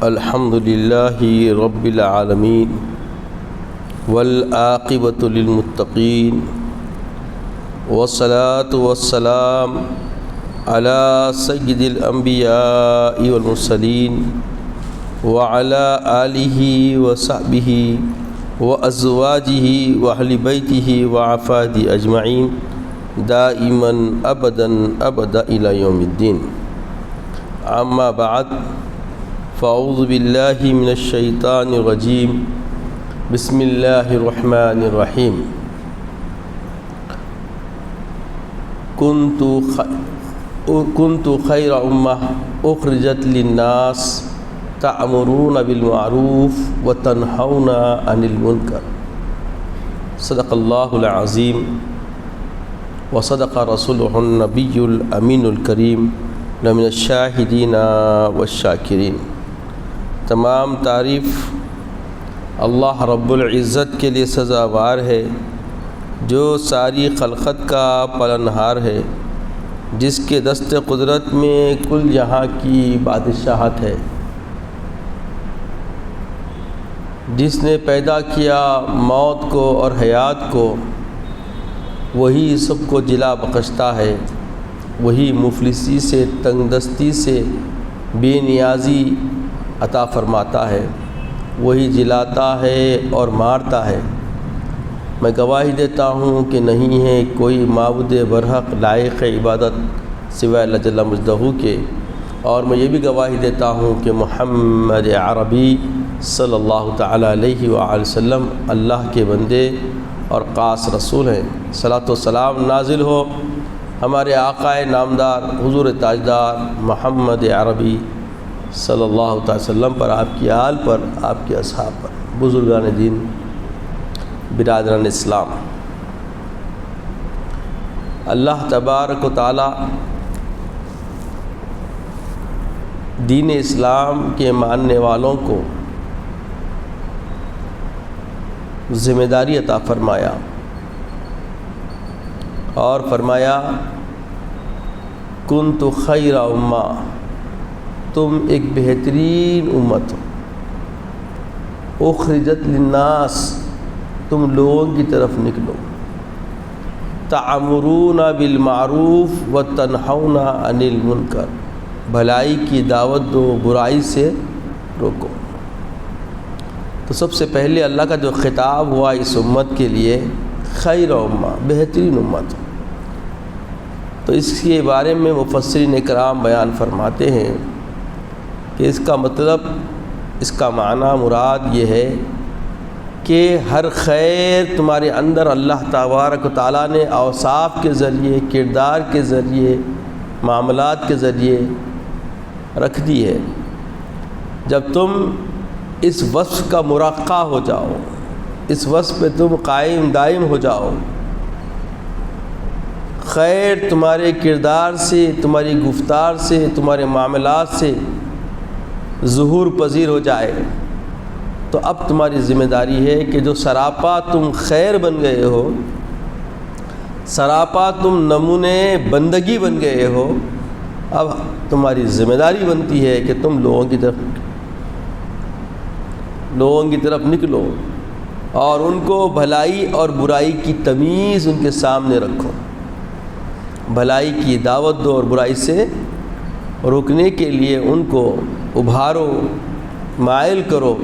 الحمد للہ رب العالمین والعاقبۃ للمتقین والصلاة والسلام علی سید الانبیاء والمرسلین وعلی آلہ وصحبہ وازواجہ واہل بیتہ وعفاد اجمعین دائما ابدا الی یوم الدین. اما بعد فاعوذ باللہ من الشیطان الرجیم بسم اللہ الرحمن الرحیم. کنت خیر امہ اخرجت للناس تعمرون بالمعروف وتنہون عن المنکر. صدق اللہ العظیم وصدق رسولہ النبی الامین الکریم من الشاہدین والشاکرین. تمام تعریف اللہ رب العزت کے لیے سزاوار ہے جو ساری خلقت کا پالنہار ہے، جس کے دست قدرت میں کل جہاں کی بادشاہت ہے، جس نے پیدا کیا موت کو اور حیات کو، وہی سب کو جلا بخشتا ہے، وہی مفلسی سے تنگ دستی سے بے نیازی عطا فرماتا ہے، وہی جلاتا ہے اور مارتا ہے. میں گواہی دیتا ہوں کہ نہیں ہے کوئی معبود برحق لائق عبادت سوائے اللہ جل مجدہ کے، اور میں یہ بھی گواہی دیتا ہوں کہ محمد عربی صلی اللہ تعالیٰ علیہ وآلہ وسلم اللہ کے بندے اور خاص رسول ہیں. صلاۃ و سلام نازل ہو ہمارے آقا نامدار حضور تاجدار محمد عربی صلی اللہ تعالی وسلم پر، آپ کی آل پر، آپ کے اصحاب پر، بزرگان دین، برادران اسلام. اللہ تبارک و تعالی دین اسلام کے ماننے والوں کو ذمہ داری عطا فرمایا اور فرمایا کنت خیر امہ، تم ایک بہترین امت ہو، اخرجت للناس، تم لوگوں کی طرف نکلو، تعمرون بالمعروف وتنہون عن المنکر، بھلائی کی دعوت دو، برائی سے روکو. تو سب سے پہلے اللہ کا جو خطاب ہوا اس امت کے لیے، خیر امہ، بہترین امت. تو اس کے بارے میں مفسرین اکرام بیان فرماتے ہیں کہ اس کا مطلب، اس کا معنی مراد یہ ہے کہ ہر خیر تمہارے اندر اللہ تبارک و تعالیٰ نے اوصاف کے ذریعے، کردار کے ذریعے، معاملات کے ذریعے رکھ دی ہے. جب تم اس وصف کا مرقع ہو جاؤ، اس وصف پہ تم قائم دائم ہو جاؤ، خیر تمہارے کردار سے، تمہاری گفتار سے، تمہارے معاملات سے ظہور پذیر ہو جائے، تو اب تمہاری ذمہ داری ہے کہ جو سراپا تم خیر بن گئے ہو، سراپا تم نمونے بندگی بن گئے ہو، اب تمہاری ذمہ داری بنتی ہے کہ تم لوگوں کی طرف نکلو اور ان کو بھلائی اور برائی کی تمیز ان کے سامنے رکھو، بھلائی کی دعوت دو اور برائی سے روکنے کے لیے ان کو ابھارو، مائل کرو،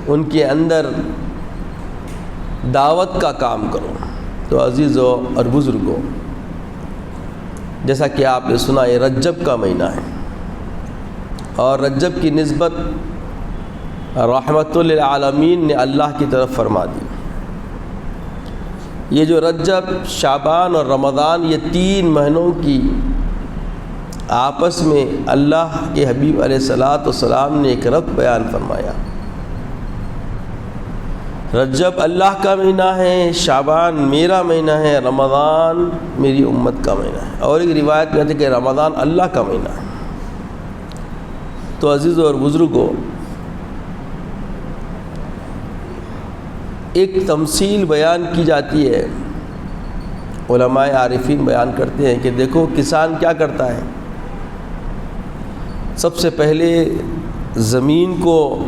ان کے اندر دعوت کا کام کرو. تو عزیزو اور بزرگو، جیسا کہ آپ نے سنا یہ رجب کا مہینہ ہے، اور رجب کی نسبت رحمت للعالمین نے اللہ کی طرف فرما دی. یہ جو رجب، شعبان اور رمضان، یہ 3 مہینوں کی آپس میں اللہ کے حبیب علیہ الصلاۃ والسلام نے ایک ربط بیان فرمایا. رجب اللہ کا مہینہ ہے، شعبان میرا مہینہ ہے، رمضان میری امت کا مہینہ ہے، اور ایک روایت میں ہے کہ رمضان اللہ کا مہینہ ہے. تو عزیزوں اور بزرگوں، ایک تمثیل بیان کی جاتی ہے، علماء عارفین بیان کرتے ہیں کہ دیکھو کسان کیا کرتا ہے، سب سے پہلے زمین کو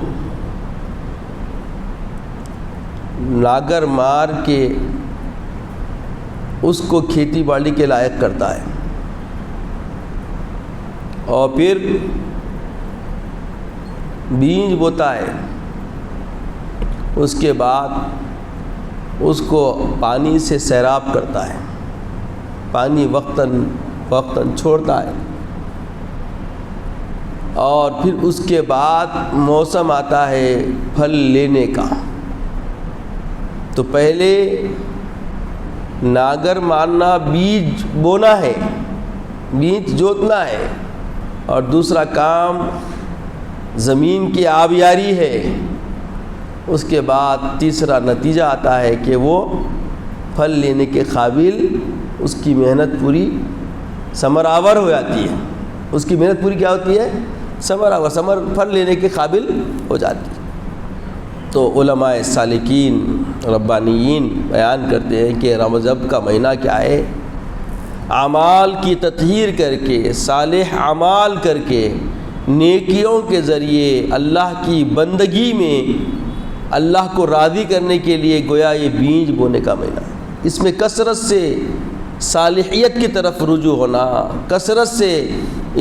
ناگر مار کے اس کو کھیتی باڑی کے لائق کرتا ہے، اور پھر بیج بوتا ہے، اس کے بعد اس کو پانی سے سیراب کرتا ہے، پانی وقتاً فوقتاً چھوڑتا ہے، اور پھر اس کے بعد موسم آتا ہے پھل لینے کا۔ تو پہلے ناگر مارنا، بیج بونا ہے، بیج جوتنا ہے، اور دوسرا کام زمین کی آبیاری ہے۔ اس کے بعد تیسرا نتیجہ آتا ہے کہ وہ پھل لینے کے قابل، اس کی محنت پوری ثمر آور ہو جاتی ہے، اس کی محنت پوری کیا ہوتی ہے؟ ثمر آور، ثمر پھل لینے کے قابل ہو جاتی ہے۔ تو علماء سالکین ربانیین بیان کرتے ہیں کہ رجب کا مہینہ کیا ہے؟ اعمال کی تطہیر کر کے، صالح اعمال کر کے، نیکیوں کے ذریعے اللہ کی بندگی میں اللہ کو راضی کرنے کے لیے گویا یہ بیج بونے کا مہینہ ہے۔ اس میں کثرت سے صالحیت کی طرف رجوع ہونا، کثرت سے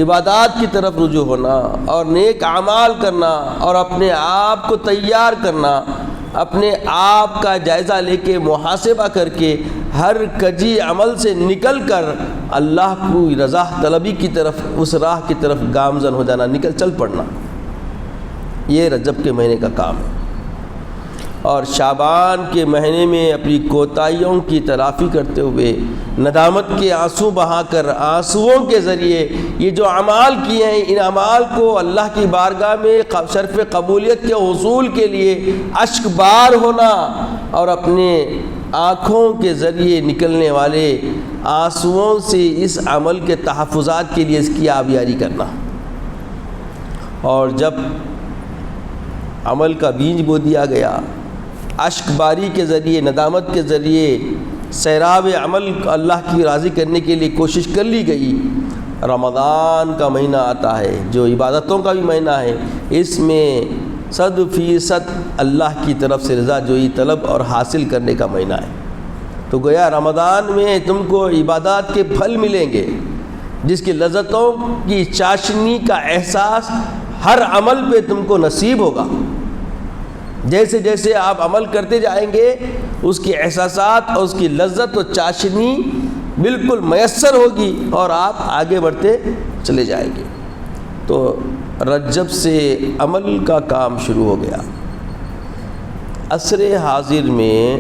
عبادات کی طرف رجوع ہونا، اور نیک اعمال کرنا، اور اپنے آپ کو تیار کرنا، اپنے آپ کا جائزہ لے کے محاسبہ کر کے ہر کجی عمل سے نکل کر اللہ کو رضا طلبی کی طرف، اس راہ کی طرف گامزن ہو جانا، چل پڑنا، یہ رجب کے مہینے کا کام ہے۔ اور شعبان کے مہینے میں اپنی کوتاہیوں کی تلافی کرتے ہوئے ندامت کے آنسو بہا کر، آنسوؤں کے ذریعے یہ جو اعمال کیے ہیں، ان اعمال کو اللہ کی بارگاہ میں شرف قبولیت کے حصول کے لیے اشک بار ہونا، اور اپنے آنکھوں کے ذریعے نکلنے والے آنسوؤں سے اس عمل کے تحفظات کے لیے اس کی آبیاری کرنا۔ اور جب عمل کا بیج بو دیا گیا، اشک باری کے ذریعے، ندامت کے ذریعے سیراب عمل اللہ کی راضی کرنے کے لیے کوشش کر لی گئی، رمضان کا مہینہ آتا ہے جو عبادتوں کا بھی مہینہ ہے۔ اس میں 100% اللہ کی طرف سے رضا جوئی طلب اور حاصل کرنے کا مہینہ ہے۔ تو گویا رمضان میں تم کو عبادات کے پھل ملیں گے، جس کی لذتوں کی چاشنی کا احساس ہر عمل پہ تم کو نصیب ہوگا۔ جیسے جیسے آپ عمل کرتے جائیں گے، اس کی احساسات اور اس کی لذت و چاشنی بالکل میسر ہوگی، اور آپ آگے بڑھتے چلے جائیں گے۔ تو رجب سے عمل کا کام شروع ہو گیا۔ عصر حاضر میں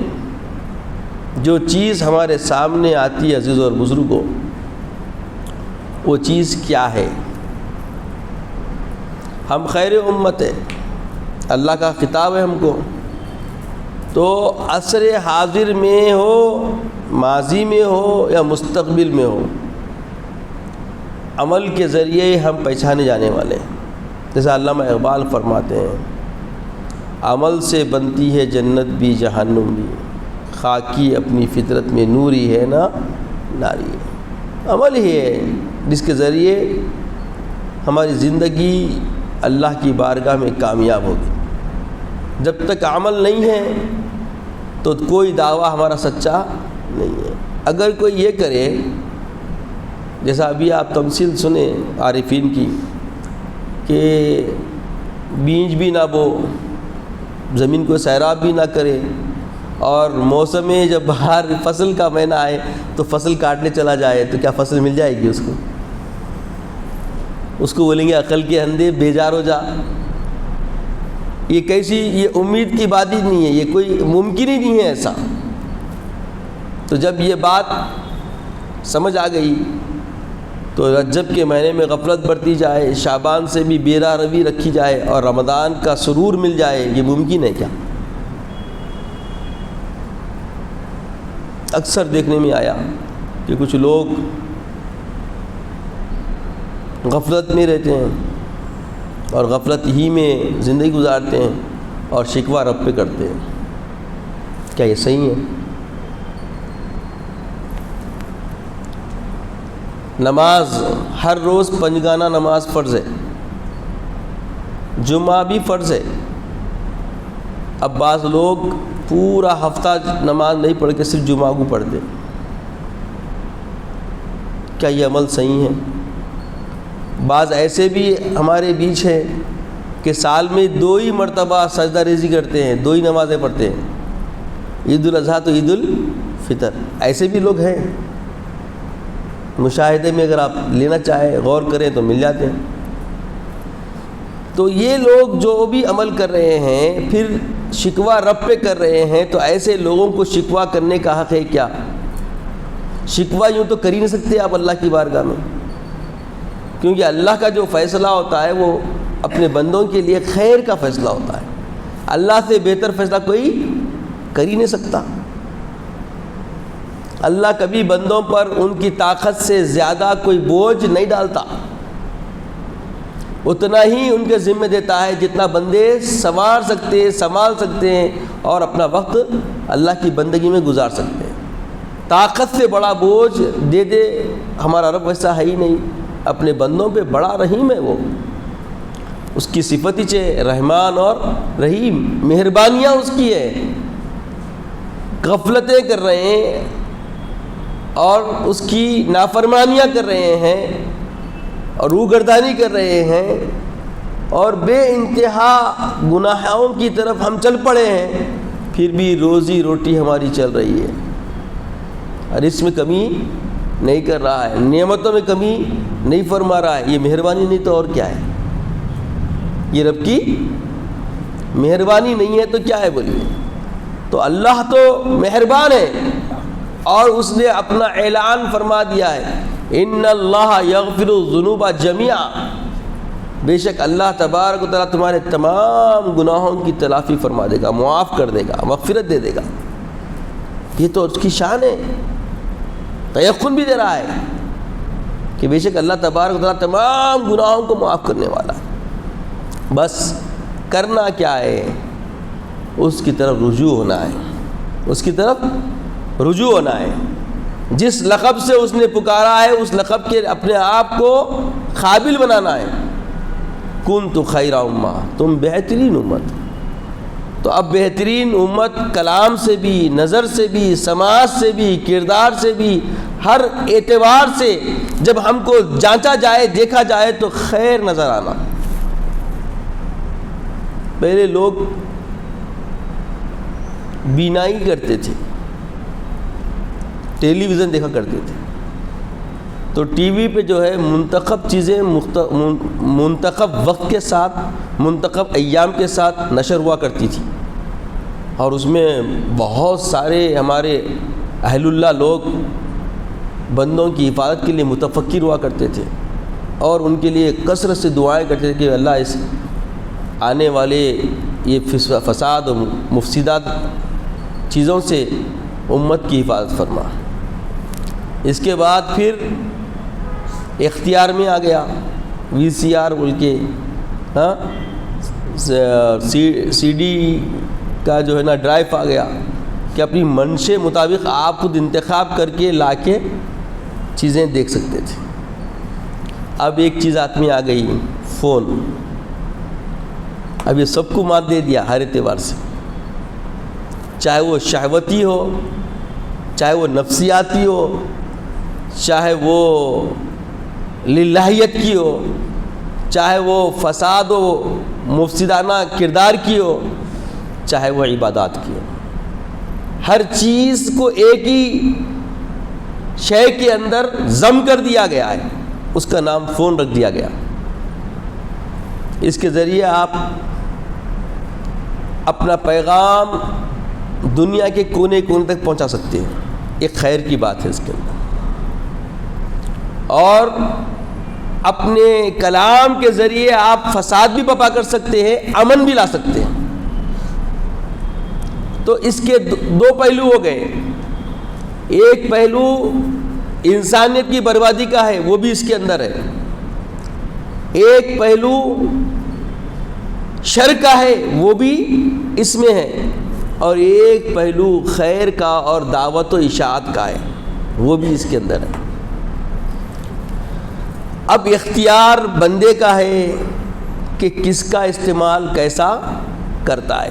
جو چیز ہمارے سامنے آتی ہے عزیز اور بزرگوں، وہ چیز کیا ہے؟ ہم خیر امت ہیں، اللہ کا خطاب ہے ہم کو۔ تو عصر حاضر میں ہو، ماضی میں ہو یا مستقبل میں ہو، عمل کے ذریعے ہم پہچانے جانے والے ہیں۔ جیسا علامہ اقبال فرماتے ہیں، عمل سے بنتی ہے جنت بھی جہنم بھی، خاکی اپنی فطرت میں نوری ہے نہ ناری ہے۔ عمل ہی ہے جس کے ذریعے ہماری زندگی اللہ کی بارگاہ میں کامیاب ہوگی۔ جب تک عمل نہیں ہے تو کوئی دعویٰ ہمارا سچا نہیں ہے۔ اگر کوئی یہ کرے، جیسا ابھی آپ تمثیل سنیں عارفین کی، کہ بیج بھی نہ بو، زمین کو سیراب بھی نہ کرے، اور موسم جب باہر فصل کا مہینہ آئے تو فصل کاٹنے چلا جائے، تو کیا فصل مل جائے گی اس کو بولیں گے عقل کے اندھے بیزار ہو جا۔ یہ کیسی، یہ امید کی بات ہی نہیں ہے، یہ کوئی ممکن ہی نہیں ہے ایسا۔ تو جب یہ بات سمجھ آ گئی تو رجب کے مہینے میں غفلت برتی جائے، شعبان سے بھی بیرا روی رکھی جائے، اور رمضان کا سرور مل جائے، یہ ممکن ہے کیا؟ اکثر دیکھنے میں آیا کہ کچھ لوگ غفلت میں رہتے ہیں اور غفلت ہی میں زندگی گزارتے ہیں، اور شکوہ رب پہ کرتے ہیں۔ کیا یہ صحیح ہے؟ نماز ہر روز پنجگانہ نماز فرض ہے، جمعہ بھی فرض ہے. اب بعض لوگ پورا ہفتہ نماز نہیں پڑھ کے صرف جمعہ کو پڑھتے. کیا یہ عمل صحیح ہے؟ بعض ایسے بھی ہمارے بیچ ہیں کہ سال میں 2 ہی مرتبہ سجدہ ریزی کرتے ہیں, 2 ہی نمازیں پڑھتے ہیں, عید الاضحیٰ تو عید الفطر. ایسے بھی لوگ ہیں. مشاہدے میں اگر آپ لینا چاہیں, غور کریں تو مل جاتے ہیں. تو یہ لوگ جو بھی عمل کر رہے ہیں پھر شکوہ رب پہ کر رہے ہیں, تو ایسے لوگوں کو شکوہ کرنے کا حق ہے کیا؟ شکوہ یوں تو کر ہی نہیں سکتے آپ اللہ کی بارگاہ میں, کیونکہ اللہ کا جو فیصلہ ہوتا ہے وہ اپنے بندوں کے لیے خیر کا فیصلہ ہوتا ہے. اللہ سے بہتر فیصلہ کوئی کر ہی نہیں سکتا. اللہ کبھی بندوں پر ان کی طاقت سے زیادہ کوئی بوجھ نہیں ڈالتا, اتنا ہی ان کے ذمہ دیتا ہے جتنا بندے سنوار سکتے ہیں, سنبھال سکتے ہیں اور اپنا وقت اللہ کی بندگی میں گزار سکتے ہیں. طاقت سے بڑا بوجھ دے دے ہمارا رب ویسا ہے ہی نہیں. اپنے بندوں پہ بڑا رحیم ہے. وہ اس کی صفت ہی رحمان اور رحیم, مہربانیاں اس کی ہے. غفلتیں کر رہے ہیں اور اس کی نافرمانیاں کر رہے ہیں اور روگردانی کر رہے ہیں اور بے انتہا گناہوں کی طرف ہم چل پڑے ہیں, پھر بھی روزی روٹی ہماری چل رہی ہے اور اس میں کمی نہیں کر رہا ہے, نعمتوں میں کمی نہیں فرما رہا ہے. یہ مہربانی نہیں تو اور کیا ہے؟ یہ رب کی مہربانی نہیں ہے تو کیا ہے بولیے؟ تو اللہ تو مہربان ہے اور اس نے اپنا اعلان فرما دیا ہے, ان اللہ یغفر الذنوب جميعا, بے شک اللہ تبارک و تعالیٰ تمہارے تمام گناہوں کی تلافی فرما دے گا, معاف کر دے گا, مغفرت دے دے گا. یہ تو اس کی شان ہے. تیقن بھی دے رہا ہے کہ بے شک اللہ تبارک و تعالیٰ تمام گناہوں کو معاف کرنے والا ہے. بس کرنا کیا ہے؟ اس کی طرف رجوع ہونا ہے, اس کی طرف رجوع ہونا ہے. جس لقب سے اس نے پکارا ہے اس لقب کے اپنے آپ کو قابل بنانا ہے. کنت خیر امہ, تم بہترین امت. تو اب بہترین امت کلام سے بھی, نظر سے بھی, سماعت سے بھی, کردار سے بھی, ہر اعتبار سے جب ہم کو جانچا جائے, دیکھا جائے تو خیر نظر آنا. پہلے لوگ بینائی کرتے تھے, ٹیلی ویژن دیکھا کرتے تھے, تو ٹی وی پہ جو ہے منتخب چیزیں منتخب وقت کے ساتھ, منتخب ایام کے ساتھ نشر ہوا کرتی تھی اور اس میں بہت سارے ہمارے اہل اللہ لوگ بندوں کی حفاظت کے لیے متفکر ہوا کرتے تھے اور ان کے لیے کثرت سے دعائیں کرتے تھے کہ اللہ اس آنے والے یہ فساد و مفسدات چیزوں سے امت کی حفاظت فرما. اس کے بعد پھر اختیار میں آ گیا VCR بول کے, ہاں CD کا جو ہے نا ڈرائیو آ گیا کہ اپنی منشے مطابق آپ خود انتخاب کر کے لا کے چیزیں دیکھ سکتے تھے. اب ایک چیز ہاتھ میں آ گئی, فون. اب یہ سب کو مات دے دیا ہر اعتبار سے, چاہے وہ شہوتی ہو, چاہے وہ نفسیاتی ہو, چاہے وہ للہیت کی ہو, چاہے وہ فساد و مفسدانہ کردار کی ہو, چاہے وہ عبادات کی ہو. ہر چیز کو ایک ہی شے کے اندر ضم کر دیا گیا ہے, اس کا نام فون رکھ دیا گیا. اس کے ذریعے آپ اپنا پیغام دنیا کے کونے کونے تک پہنچا سکتے ہیں. ایک خیر کی بات ہے اس کے اندر. اور اپنے کلام کے ذریعے آپ فساد بھی برپا کر سکتے ہیں, امن بھی لا سکتے ہیں. تو اس کے 2 پہلو ہو گئے. ایک پہلو انسانیت کی بربادی کا ہے, وہ بھی اس کے اندر ہے. ایک پہلو شر کا ہے, وہ بھی اس میں ہے. اور ایک پہلو خیر کا اور دعوت و اشاعت کا ہے, وہ بھی اس کے اندر ہے. اب اختیار بندے کا ہے کہ کس کا استعمال کیسا کرتا ہے۔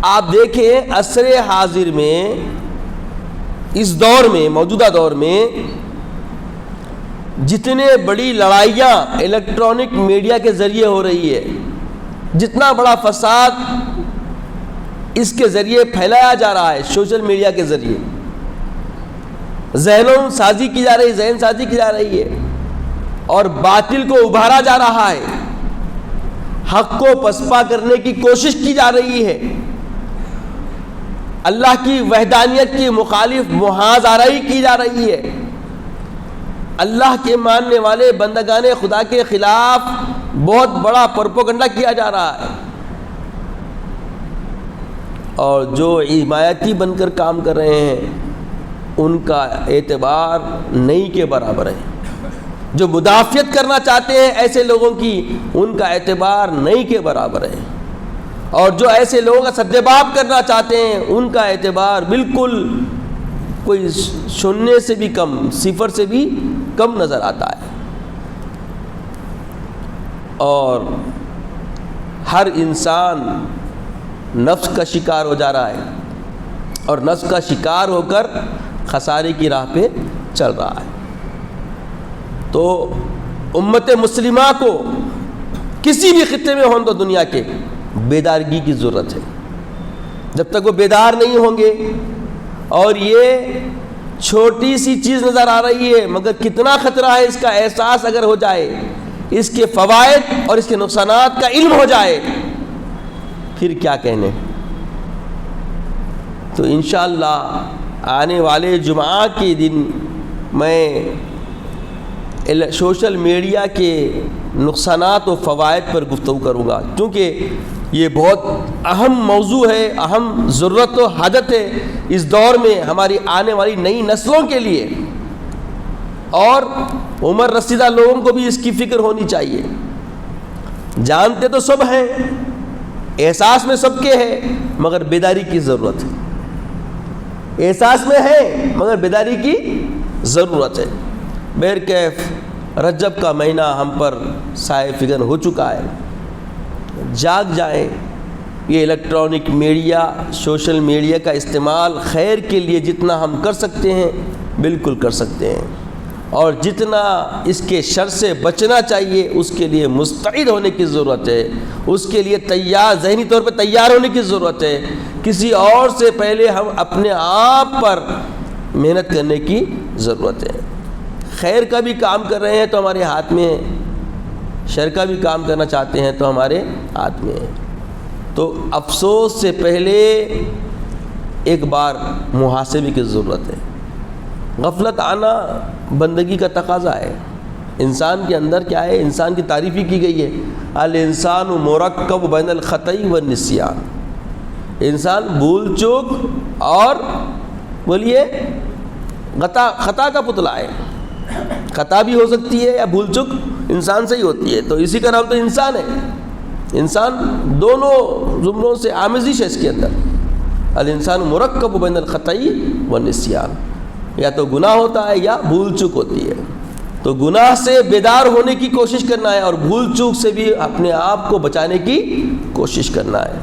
آپ دیکھیں عصر حاضر میں، اس دور میں، موجودہ دور میں جتنے بڑی لڑائیاں الیکٹرانک میڈیا کے ذریعے ہو رہی ہے، جتنا بڑا فساد اس کے ذریعے پھیلایا جا رہا ہے، سوشل میڈیا کے ذریعے ذہن سازی کی جا رہی ہے اور باطل کو ابھارا جا رہا ہے، حق کو پسپا کرنے کی کوشش کی جا رہی ہے، اللہ کی وحدانیت کی مخالف محاذ آرائی کی جا رہی ہے، اللہ کے ماننے والے بندگان خدا کے خلاف بہت بڑا پروپیگنڈا کیا جا رہا ہے، اور جو حمایتی بن کر کام کر رہے ہیں ان کا اعتبار نہیں کے برابر ہے، جو مدافعت کرنا چاہتے ہیں ایسے لوگوں کی ان کا اعتبار نہیں کے برابر ہے، اور جو ایسے لوگوں کا سدباب کرنا چاہتے ہیں ان کا اعتبار بالکل کوئی شونیہ سے بھی کم، صفر سے بھی کم نظر آتا ہے۔ اور ہر انسان نفس کا شکار ہو جا رہا ہے اور نفس کا شکار ہو کر خسارے کی راہ پہ چل رہا ہے۔ تو امت مسلمہ کو کسی بھی خطے میں ہوں تو دنیا کے بیدارگی کی ضرورت ہے۔ جب تک وہ بیدار نہیں ہوں گے، اور یہ چھوٹی سی چیز نظر آ رہی ہے مگر کتنا خطرہ ہے اس کا احساس اگر ہو جائے، اس کے فوائد اور اس کے نقصانات کا علم ہو جائے، پھر کیا کہنے۔ تو انشاءاللہ آنے والے جمعہ کے دن میں سوشل میڈیا کے نقصانات و فوائد پر گفتگو کروں گا، کیونکہ یہ بہت اہم موضوع ہے، اہم ضرورت و حاجت ہے اس دور میں ہماری آنے والی نئی نسلوں کے لیے، اور عمر رسیدہ لوگوں کو بھی اس کی فکر ہونی چاہیے۔ جانتے تو سب ہیں، احساس میں سب کے ہے، مگر بیداری کی ضرورت ہے۔ احساس میں ہے مگر بیداری کی ضرورت ہے۔ بہرکیف رجب کا مہینہ ہم پر سائے فگن ہو چکا ہے، جاگ جائیں۔ یہ الیکٹرانک میڈیا، سوشل میڈیا کا استعمال خیر کے لیے جتنا ہم کر سکتے ہیں بالکل کر سکتے ہیں، اور جتنا اس کے شر سے بچنا چاہیے اس کے لیے مستعد ہونے کی ضرورت ہے، اس کے لیے تیار، ذہنی طور پہ تیار ہونے کی ضرورت ہے۔ کسی اور سے پہلے ہم اپنے آپ پر محنت کرنے کی ضرورت ہے۔ خیر کا بھی کام کر رہے ہیں تو ہمارے ہاتھ میں ہے، شر کا بھی کام کرنا چاہتے ہیں تو ہمارے ہاتھ میں ہے۔ تو افسوس سے پہلے ایک بار محاسبے کی ضرورت ہے۔ غفلت آنا بندگی کا تقاضا ہے۔ انسان کے اندر کیا ہے؟ انسان کی تعریف ہی کی گئی ہے، الانسان مرکب بین الخطأ والنسیان۔ انسان بھول چوک اور بولیے خطا کا پتلا ہے۔ خطا بھی ہو سکتی ہے یا بھول چوک انسان سے ہی ہوتی ہے، تو اسی کا نام تو انسان ہے۔ انسان دونوں زمروں سے آمیزش ہے اس کے اندر۔ الانسان مرکب بین الخطأ والنسیان، یا تو گناہ ہوتا ہے یا بھول چوک ہوتی ہے۔ تو گناہ سے بیدار ہونے کی کوشش کرنا ہے اور بھول چوک سے بھی اپنے آپ کو بچانے کی کوشش کرنا ہے۔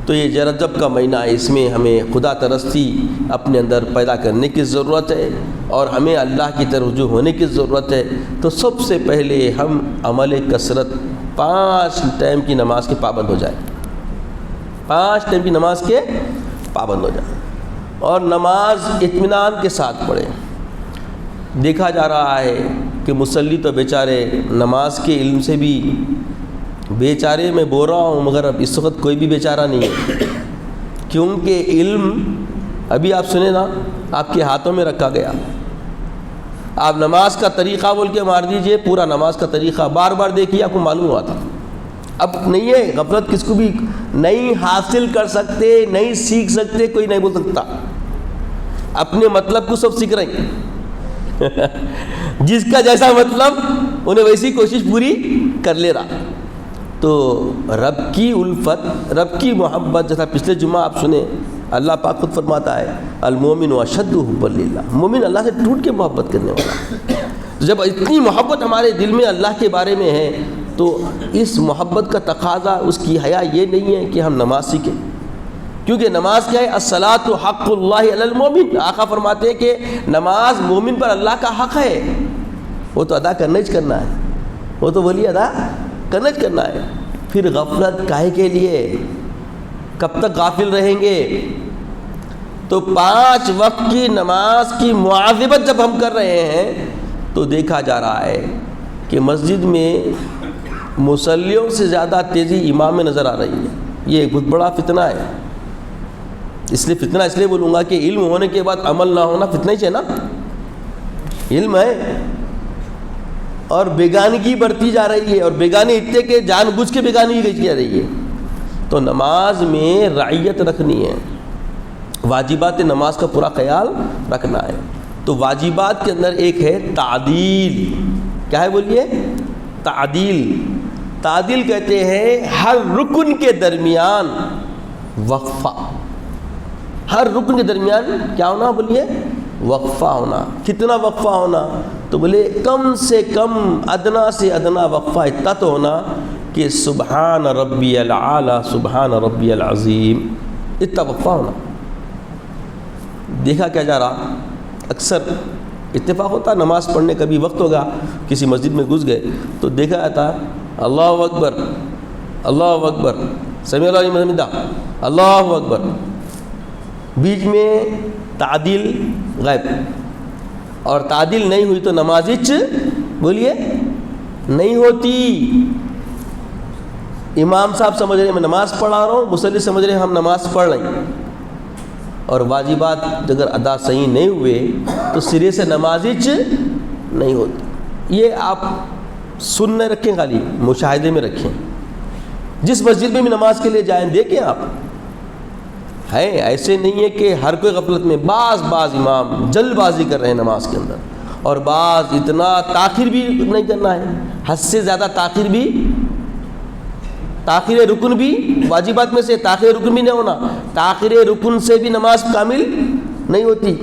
تو یہ رجب کا مہینہ ہے، اس میں ہمیں خدا ترستی اپنے اندر پیدا کرنے کی ضرورت ہے اور ہمیں اللہ کی طرف رجوع ہونے کی ضرورت ہے۔ تو سب سے پہلے ہم عمل کثرت 5 ٹائم کی نماز کے پابند ہو جائیں، 5 ٹائم کی نماز کے پابند ہو جائیں، اور نماز اطمینان کے ساتھ پڑھیں۔ دیکھا جا رہا ہے کہ مصلی تو بیچارے نماز کے علم سے بھی بیچارے، میں بول رہا ہوں مگر اب اس وقت کوئی بھی بیچارہ نہیں ہے، کیونکہ علم ابھی آپ سنیں نا آپ کے ہاتھوں میں رکھا گیا۔ آپ نماز کا طریقہ بول کے مار دیجئے، پورا نماز کا طریقہ بار بار دیکھیے، آپ کو معلوم ہوا تھا۔ اب نہیں ہے غفلت، کس کو بھی نہیں حاصل کر سکتے، نہیں سیکھ سکتے، کوئی نہیں بول سکتا۔ اپنے مطلب کو سب سیکھ رہے ہیں جس کا جیسا مطلب انہیں ویسی کوشش پوری کر لے رہا۔ تو رب کی الفت، رب کی محبت، جیسا پچھلے جمعہ آپ سنیں اللہ پاک خود فرماتا ہے المومن اشد حبا للہ، مومن اللہ سے ٹوٹ کے محبت کرنے والا۔ جب اتنی محبت ہمارے دل میں اللہ کے بارے میں ہے تو اس محبت کا تقاضا، اس کی حیا یہ نہیں ہے کہ ہم نماز سیکھیں، کیونکہ نماز کیا ہے؟ الصلاۃ حق اللہ علی المومن. آقا فرماتے ہیں کہ نماز مومن پر اللہ کا حق ہے، وہ تو ادا کرنا ہی کرنا ہے، وہ تو ولی ادا کرنا ہی کرنا ہے. پھر غفلت کاہے کے لیے؟ کب تک غافل رہیں گے؟ تو 5 وقت کی نماز کی مواظبت جب ہم کر رہے ہیں تو دیکھا جا رہا ہے کہ مسجد میں مصلیوں سے زیادہ تیزی امام میں نظر آ رہی ہے. یہ ایک بہت بڑا فتنہ ہے. اس لیے فتنہ اس لیے بولوں گا کہ علم ہونے کے بعد عمل نہ ہونا فتنہ ہی ہے نا. علم ہے اور بیگانگی بڑھتی جا رہی ہے، اور بیگانی اتنے کہ جان بوجھ کے بیگانگی کی جا رہی ہے. تو نماز میں رعیت رکھنی ہے، واجبات نماز کا پورا خیال رکھنا ہے. تو واجبات کے اندر ایک ہے تعدیل. کیا ہے بولیے؟ تعدیل. تعدیل کہتے ہیں ہر رکن کے درمیان وقفہ. ہر رکن کے درمیان کیا ہونا؟ بولیے وقفہ ہونا. کتنا وقفہ ہونا؟ تو بولے کم سے کم ادنا سے ادنا وقفہ اتنا تو ہونا کہ سبحان ربی العالی سبحان ربی العظیم، اتنا وقفہ ہونا. دیکھا کیا جا رہا، اکثر اتفاق ہوتا نماز پڑھنے کبھی وقت ہوگا کسی مسجد میں گھس گئے تو دیکھا جاتا اللہ اکبر اللہ اکبر سمیع اللہ لمن حمدہ اللہ اکبر، بیچ میں تعدیل غائب. اور تعدیل نہیں ہوئی تو نماز بولیے نہیں ہوتی. امام صاحب سمجھ رہے ہیں میں نماز پڑھا رہا ہوں، مصلی سمجھ رہے ہیں ہم نماز پڑھ رہے ہیں، اور واجبات اگر ادا صحیح نہیں ہوئے تو سرے سے نماز نہیں ہوتی. یہ آپ سننے رکھیں، خالی مشاہدے میں رکھیں. جس مسجد میں بھی نماز کے لیے جائیں دیکھیں آپ، ہے ایسے نہیں ہے کہ ہر کوئی غفلت میں. بعض امام جلد بازی کر رہے ہیں نماز کے اندر، اور بعض اتنا تاخیر بھی نہیں کرنا ہے، حد سے زیادہ تاخیر بھی، تاخیر رکن بھی واجبات میں سے تاخیر رکن بھی نہیں ہونا. تاخیر رکن سے بھی نماز کامل نہیں ہوتی.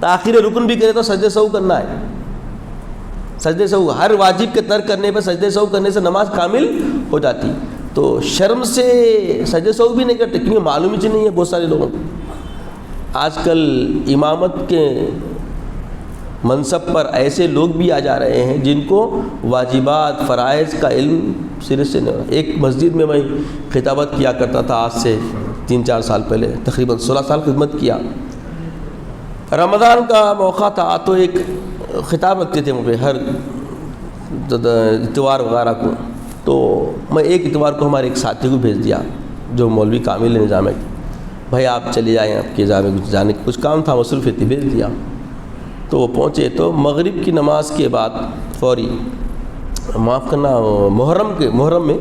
تاخیر رکن بھی کرے تو سجدے سہو کرنا ہے. سجدے سہو ہر واجب کے ترک کرنے پر سجدے سہو کرنے سے نماز کامل ہو جاتی. تو شرم سے سجدے سہو بھی نہیں کرتے کیونکہ معلوم ہی نہیں ہے بہت سارے لوگوں کو. آج کل امامت کے منصب پر ایسے لوگ بھی آ جا رہے ہیں جن کو واجبات فرائض کا علم سرے سے نہیں. ایک مسجد میں خطابت کیا کرتا تھا آج سے 3-4 سال پہلے، تقریباً 16 سال خدمت کیا. رمضان کا موقع تھا تو ایک خطاب رکھتے تھے مجھے ہر اتوار وغیرہ کو. تو میں ایک اتوار کو ہمارے ایک ساتھی کو بھیج دیا جو مولوی کامل نظام ہے، بھائی آپ چلے جائیں، آپ کے نظام میں جانے کچھ کام تھا مصروفیت تھی، بھیج دیا. تو وہ پہنچے تو مغرب کی نماز کے بعد فوری، معاف کرنا محرم میں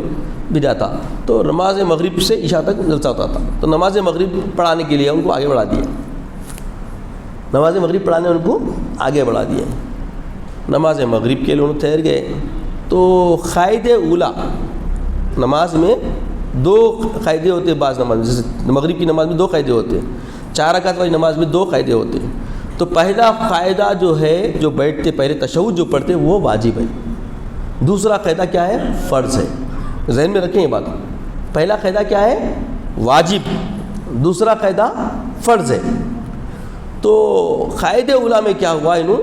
بھی جاتا تو نماز مغرب سے عشاء تک جلسہ ہوتا تھا. تو نماز مغرب پڑھانے کے لیے ان کو آگے بڑھا دیا، نماز مغرب پڑھانے ان کو آگے بڑھا دیا. نماز مغرب کے لیے انہوں ٹھہر گئے تو قائد اولا نماز میں 2 قاعدے ہوتے. بعض نماز جیسے مغرب کی نماز میں 2 قاعدے ہوتے، 4 رکعت والی نماز میں 2 قاعدے ہوتے. تو پہلا قاعدہ جو ہے جو بیٹھتے پہلے تشہد جو پڑھتے وہ واجب ہے. دوسرا قاعدہ کیا ہے؟ فرض ہے. ذہن میں رکھیں یہ بات. پہلا قاعدہ کیا ہے؟ واجب. دوسرا قاعدہ فرض ہے. تو قائد اولا میں کیا ہوا، انہوں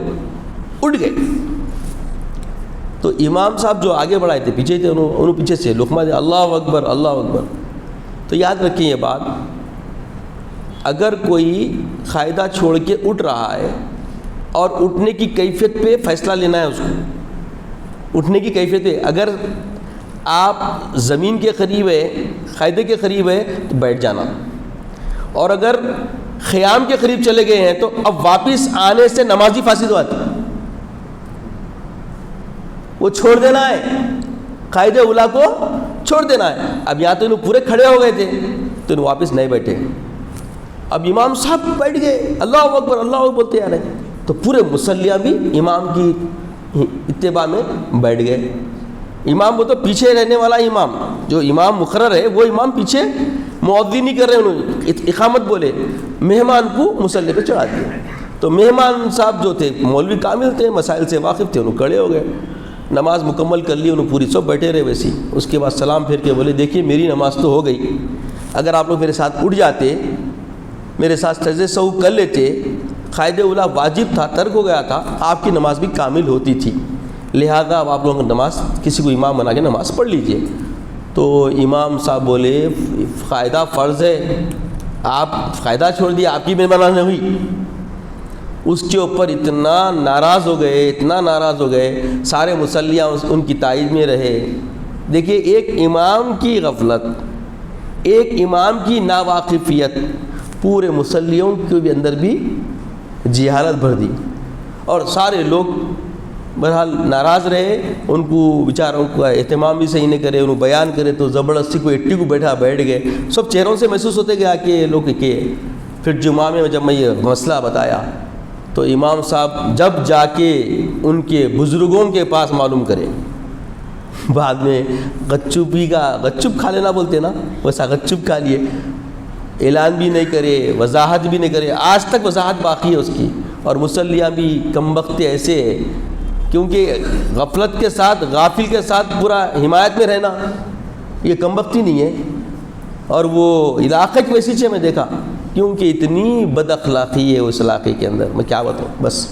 اٹھ گئے. تو امام صاحب جو آگے بڑھائے تھے پیچھے تھے، انہوں پیچھے سے لقمہ دے اللہ اکبر اللہ اکبر. تو یاد رکھیں یہ بات، اگر کوئی قاعدہ چھوڑ کے اٹھ رہا ہے اور اٹھنے کی کیفیت پہ فیصلہ لینا ہے اس کو، اٹھنے کی کیفیت ہے. اگر آپ زمین کے قریب ہے، قاعدے کے قریب ہے تو بیٹھ جانا، اور اگر خیام کے قریب چلے گئے ہیں تو اب واپس آنے سے نمازی فاسد ہو جاتی، وہ چھوڑ دینا ہے، قاعدہ اولا کو چھوڑ دینا ہے. اب یا تو انہوں پورے کھڑے ہو گئے تھے تو انہوں واپس نہیں بیٹھے. اب امام صاحب بیٹھ گئے اللہ اکبر اللہ اکبر بولتے آ رہے ہیں تو پورے مصلیہ بھی امام کی اتباع میں بیٹھ گئے. امام وہ تو پیچھے رہنے والا امام، جو امام مقرر ہے وہ امام پیچھے مؤذن نہیں کر رہے، انہوں اقامت بولے، مہمان کو مصلی پہ چڑھا دیا. تو مہمان صاحب جو تھے مولوی کامل تھے، مسائل سے واقف تھے، انہوں کھڑے ہو گئے. نماز مکمل کر لی انہوں پوری، سب بیٹھے رہے ویسی. اس کے بعد سلام پھیر کے بولے دیکھیے میری نماز تو ہو گئی، اگر آپ لوگ میرے ساتھ اٹھ جاتے، میرے ساتھ سجدے سہو کر لیتے، قاعدہ اولیٰ واجب تھا، ترک ہو گیا تھا، آپ کی نماز بھی کامل ہوتی تھی، لہذا اب آپ لوگوں کو نماز کسی کو امام بنا کے نماز پڑھ لیجئے. تو امام صاحب بولے قاعدہ فرض ہے، آپ قاعدہ چھوڑ دیا، آپ کی مہربانی نہیں ہوئی. اس کے اوپر اتنا ناراض ہو گئے، اتنا ناراض ہو گئے، سارے مصلیاں ان کی تائید میں رہے. دیکھیے ایک امام کی غفلت، ایک امام کی ناواقفیت پورے مصلیوں کے بھی اندر بھی جہالت بھر دی، اور سارے لوگ بہرحال ناراض رہے. ان کو بیچاروں کو اہتمام بھی صحیح نہیں کرے، انہوں بیان کرے تو زبردستی کو اٹی کو بیٹھ گئے. سب چہروں سے محسوس ہوتے گیا کہ لوگ کہ پھر جمعہ میں جب میں یہ مسئلہ بتایا تو امام صاحب جب جا کے ان کے بزرگوں کے پاس معلوم کرے، بعد میں گچپ کھا لینا بولتے نا، ویسا گچپ کھا لیے، اعلان بھی نہیں کرے، وضاحت بھی نہیں کرے. آج تک وضاحت باقی ہے اس کی. اور مصلیاں بھی کمبخت ایسے ہے، کیونکہ غفلت کے ساتھ، غافل کے ساتھ پورا حمایت میں رہنا یہ کمبختی نہیں ہے. اور وہ علاقے کی ویسی چیز میں دیکھا، کیونکہ اتنی بد اخلاقی ہے اس علاقے کے اندر، میں کیا بتاؤں. بس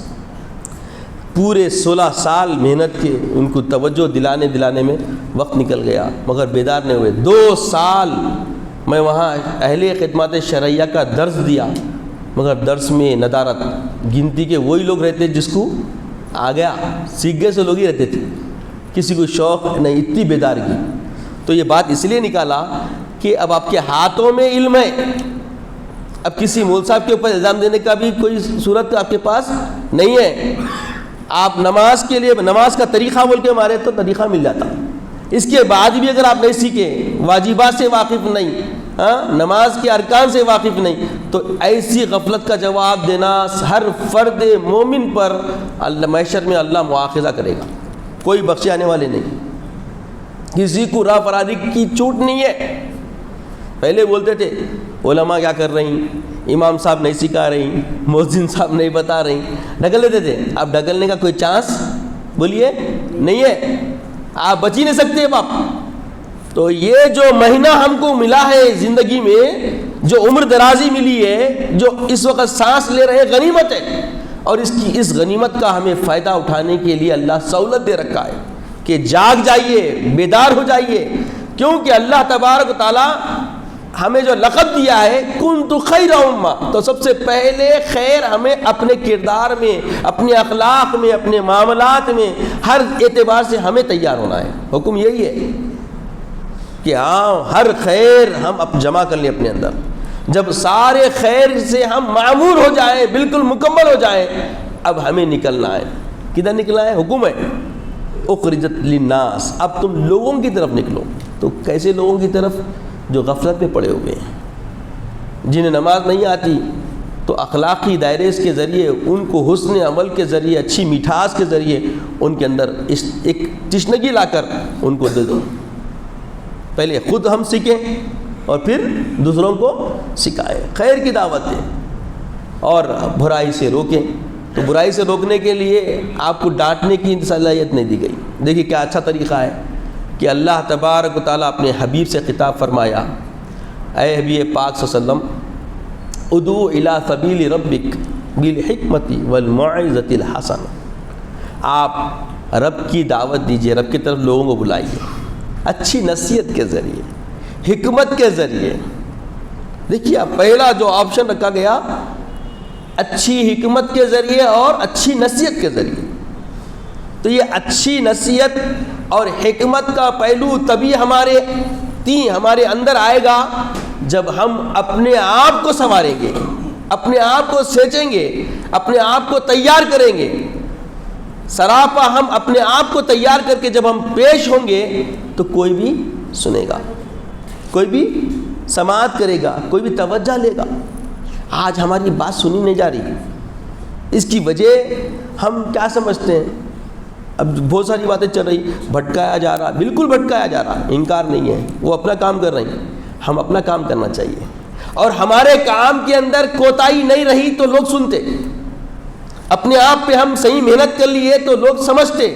پورے 16 سال محنت کے ان کو توجہ دلانے میں وقت نکل گیا، مگر بیدار نہیں ہوئے. 2 سال میں وہاں اہل خدمات شرعیہ کا درس دیا، مگر درس میں ندارت، گنتی کے وہی لوگ رہتے جس کو آ گیا، سیکھ گئے سے لوگ ہی رہتے تھے، کسی کو شوق نہیں، اتنی بیدارگی. تو یہ بات اس لیے نکالا کہ اب آپ کے ہاتھوں میں علم ہے، اب کسی مول صاحب کے اوپر الزام دینے کا بھی کوئی صورت آپ کے پاس نہیں ہے. آپ نماز کے لیے نماز کا طریقہ بول کے مارے تو طریقہ مل جاتا. اس کے بعد بھی اگر آپ نہیں سیکھے، واجبات سے واقف نہیں، نماز کے ارکان سے واقف نہیں، تو ایسی غفلت کا جواب دینا ہر فرد مومن پر اللہ محشر میں اللہ مواخذہ کرے گا، کوئی بخشے آنے والے نہیں. کسی کو راہ فراری کی چھوٹ نہیں ہے. پہلے بولتے تھے علماء کیا کر رہی، امام صاحب نہیں سکھا رہی، مؤذن صاحب نہیں بتا رہی، ڈھکل دیتے تھے. اب ڈھکلنے کا کوئی چانس بولیے نہیں ہے، آپ بچ ہی نہیں سکتے اب آپ. تو یہ جو مہینہ ہم کو ملا ہے زندگی میں، جو عمر درازی ملی ہے، جو اس وقت سانس لے رہے غنیمت ہے، اور اس غنیمت کا ہمیں فائدہ اٹھانے کے لیے اللہ سہولت دے رکھا ہے کہ جاگ جائیے، بیدار ہو جائیے. کیونکہ اللہ تبارک و تعالی ہمیں جو لقب دیا ہے کنت خیر امہ، تو سب سے پہلے خیر ہمیں اپنے کردار میں، اپنے اخلاق میں، اپنے معاملات میں، ہر اعتبار سے ہمیں تیار ہونا ہے. حکم یہی ہے کہ ہر خیر ہم جمع کر لیں اپنے اندر. جب سارے خیر سے ہم معمور ہو جائیں، بالکل مکمل ہو جائیں، اب ہمیں نکلنا ہے. کدھر نکلنا ہے؟ حکم ہے اخرجت للناس، اب تم لوگوں کی طرف نکلو. تو کیسے لوگوں کی طرف؟ جو غفلت میں پڑے ہوئے ہیں، جنہیں نماز نہیں آتی، تو اخلاقی دائرے کے ذریعے، ان کو حسن عمل کے ذریعے، اچھی مٹھاس کے ذریعے ان کے اندر ایک تشنگی لا کر ان کو دے دو. پہلے خود ہم سیکھیں اور پھر دوسروں کو سکھائیں، خیر کی دعوت دیں اور برائی سے روکیں. تو برائی سے روکنے کے لیے آپ کو ڈانٹنے کی صلاحیت نہیں دی گئی. دیکھیے کیا اچھا طریقہ ہے کہ اللہ تبارک و تعالیٰ اپنے حبیب سے خطاب فرمایا، اے حبیب پاک صلی اللہ علیہ وسلم، ادعو الی سبیل ربک بالحکمت والموعظۃ الحسنہ، آپ رب کی دعوت دیجیے، رب کی طرف لوگوں کو بلائیے، اچھی نصیحت کے ذریعے، حکمت کے ذریعے. دیکھیے پہلا جو آپشن رکھا گیا، اچھی حکمت کے ذریعے اور اچھی نصیحت کے ذریعے. تو یہ اچھی نصیحت اور حکمت کا پہلو تبھی ہمارے اندر آئے گا جب ہم اپنے آپ کو سنواریں گے، اپنے آپ کو سینچیں گے، اپنے آپ کو تیار کریں گے. سراپا ہم اپنے آپ کو تیار کر کے جب ہم پیش ہوں گے تو کوئی بھی سنے گا، کوئی بھی سماعت کرے گا، کوئی بھی توجہ لے گا. آج ہماری بات سنی نہیں جا رہی. اس کی وجہ ہم کیا سمجھتے ہیں؟ اب بہت ساری باتیں چل رہی، بھٹکایا جا رہا، بالکل بھٹکایا جا رہا، انکار نہیں ہے، وہ اپنا کام کر رہی ہیں، ہم اپنا کام کرنا چاہیے. اور ہمارے کام کے اندر کوتاہی نہیں رہی تو لوگ سنتے، اپنے آپ پہ ہم صحیح محنت کر لیے تو لوگ سمجھتے.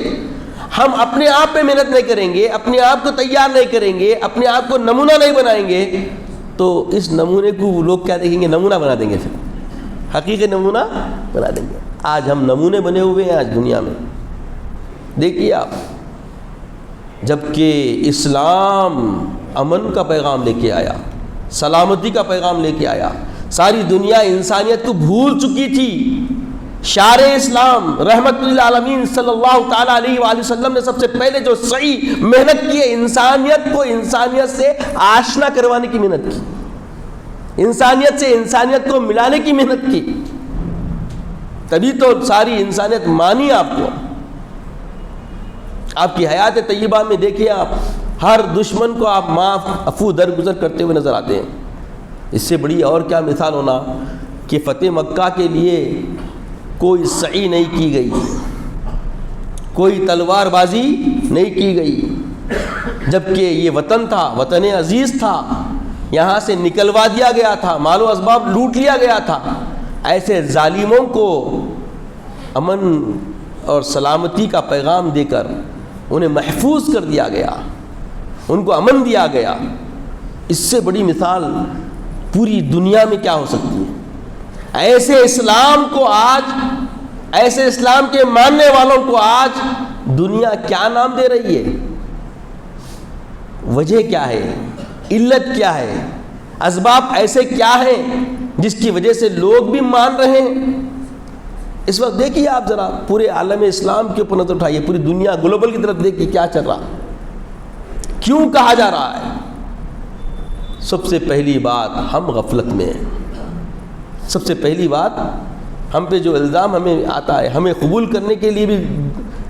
ہم اپنے آپ پہ محنت نہیں کریں گے، اپنے آپ کو تیار نہیں کریں گے، اپنے آپ کو نمونہ نہیں بنائیں گے، تو اس نمونے کو لوگ کیا دیکھیں گے؟ نمونہ بنا دیں گے، پھر حقیقی نمونہ بنا دیں گے۔ آج ہم نمونے بنے ہوئے ہیں آج دنیا میں۔ دیکھیے آپ، جبکہ اسلام امن کا پیغام لے کے آیا، سلامتی کا پیغام لے کے آیا، ساری دنیا انسانیت کو بھول چکی تھی، شارع اسلام رحمت للعالمین صلی اللہ تعالیٰ علیہ وآلہ وسلم نے سب سے پہلے جو صحیح محنت کی ہے، انسانیت کو انسانیت سے آشنا کروانے کی محنت کی، انسانیت سے انسانیت کو ملانے کی محنت کی، تبھی تو ساری انسانیت مانی آپ کو۔ آپ کی حیات طیبہ میں دیکھیے، آپ ہر دشمن کو آپ معاف عفو درگزر کرتے ہوئے نظر آتے ہیں۔ اس سے بڑی اور کیا مثال ہونا کہ فتح مکہ کے لیے کوئی سعی نہیں کی گئی، کوئی تلوار بازی نہیں کی گئی، جبکہ یہ وطن تھا، وطن عزیز تھا، یہاں سے نکلوا دیا گیا تھا، مال و اسباب لوٹ لیا گیا تھا۔ ایسے ظالموں کو امن اور سلامتی کا پیغام دے کر انہیں محفوظ کر دیا گیا، ان کو امن دیا گیا۔ اس سے بڑی مثال پوری دنیا میں کیا ہو سکتی ہے؟ ایسے اسلام کو آج، ایسے اسلام کے ماننے والوں کو آج دنیا کیا نام دے رہی ہے؟ وجہ کیا ہے؟ علت کیا ہے؟ اسباب ایسے کیا ہیں جس کی وجہ سے لوگ بھی مان رہے ہیں؟ اس وقت دیکھیے آپ ذرا پورے عالم اسلام کے اوپر نظر اٹھائیے، پوری دنیا گلوبل کی طرف دیکھیے کیا چل رہا، کیوں کہا جا رہا ہے؟ سب سے پہلی بات، ہم غفلت میں ہیں۔ سب سے پہلی بات، ہم پہ جو الزام ہمیں آتا ہے، ہمیں قبول کرنے کے لیے بھی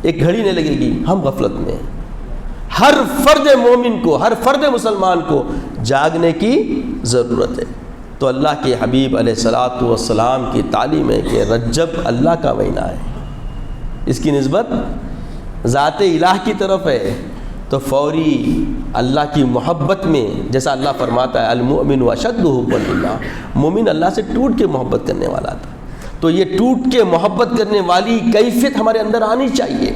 ایک گھڑی نہیں لگے گی، ہم غفلت میں ہیں۔ ہر فرد مومن کو، ہر فرد مسلمان کو جاگنے کی ضرورت ہے۔ تو اللہ کے حبیب علیہ الصلاۃ والسلام کی تعلیم ہے کہ رجب اللہ کا مہینہ ہے، اس کی نسبت ذات الہ کی طرف ہے، تو فوری اللہ کی محبت میں، جیسا اللہ فرماتا ہے المؤمن اشد حبا للہ، مومن اللہ سے ٹوٹ کے محبت کرنے والا تھا۔ تو یہ ٹوٹ کے محبت کرنے والی کیفیت ہمارے اندر آنی چاہیے،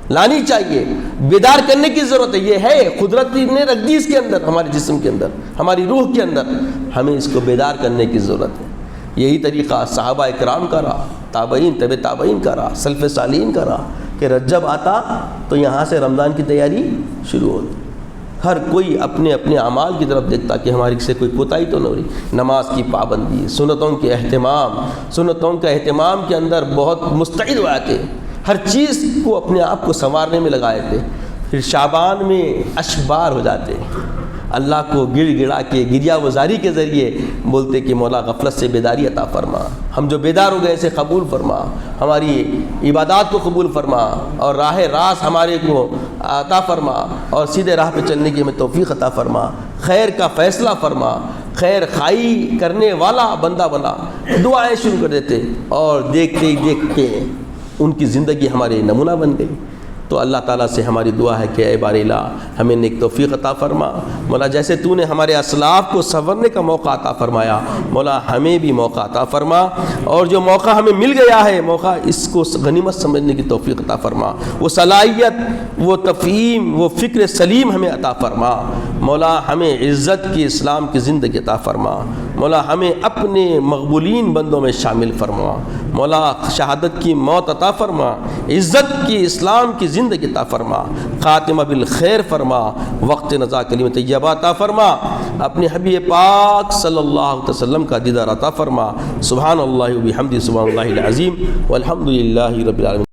لانی چاہیے، بیدار کرنے کی ضرورت ہے۔ یہ ہے قدرت نے رکھ دی اس کے اندر، ہمارے جسم کے اندر، ہماری روح کے اندر، ہمیں اس کو بیدار کرنے کی ضرورت ہے۔ یہی طریقہ صحابہ اکرام کا رہا، تابعین، طب تابعین کا رہا، سلف صالحین کا رہا کہ رجب آتا تو یہاں سے رمضان کی تیاری شروع ہوتی۔ ہر کوئی اپنے اپنے اعمال کی طرف دیکھتا کہ ہماری سے کوئی کوتاہی تو نہ ہو رہی۔ نماز کی پابندی، سنتوں کے اہتمام، سنتوں کا اہتمام کے اندر بہت مستعد ہوئے تھے، ہر چیز کو اپنے آپ کو سنوارنے میں لگائے تھے۔ پھر شعبان میں اشبار ہو جاتے، اللہ کو گڑ گڑا کے گریہ وزاری کے ذریعے بولتے کہ مولا غفلت سے بیداری عطا فرما، ہم جو بیدار ہو گئے اسے قبول فرما، ہماری عبادات کو قبول فرما، اور راہ راست ہمارے کو عطا فرما، اور سیدھے راہ پہ چلنے کی ہمیں توفیق عطا فرما، خیر کا فیصلہ فرما، خیر خائی کرنے والا بندہ بنا۔ دعائیں شروع کر دیتے، اور دیکھتے ہی دیکھتے ان کی زندگی ہمارے نمونہ بن گئی۔ تو اللہ تعالیٰ سے ہماری دعا ہے کہ اے بار الہ ہمیں نیک توفیق عطا فرما، مولا جیسے تو نے ہمارے اسلاف کو سنورنے کا موقع عطا فرمایا، مولا ہمیں بھی موقع عطا فرما، اور جو موقع ہمیں مل گیا ہے موقع، اس کو غنیمت سمجھنے کی توفیق عطا فرما، وہ صلاحیت، وہ تفہیم، وہ فکر سلیم ہمیں عطا فرما، مولا ہمیں عزت کی اسلام کی زندگی عطا فرما، مولا ہمیں اپنے مقبولین بندوں میں شامل فرما، مولا شہادت کی موت عطا فرما، عزت کی اسلام کی زندگی عطا فرما، خاتمہ بالخیر فرما، وقت نزا کلمہ طیبہ عطا فرما، اپنے حبیب پاک صلی اللہ علیہ وسلم کا دیدار عطا فرما۔ سبحان اللہ و بحمدہ، سبحان اللہ العظیم، والحمد للہ رب العالمین۔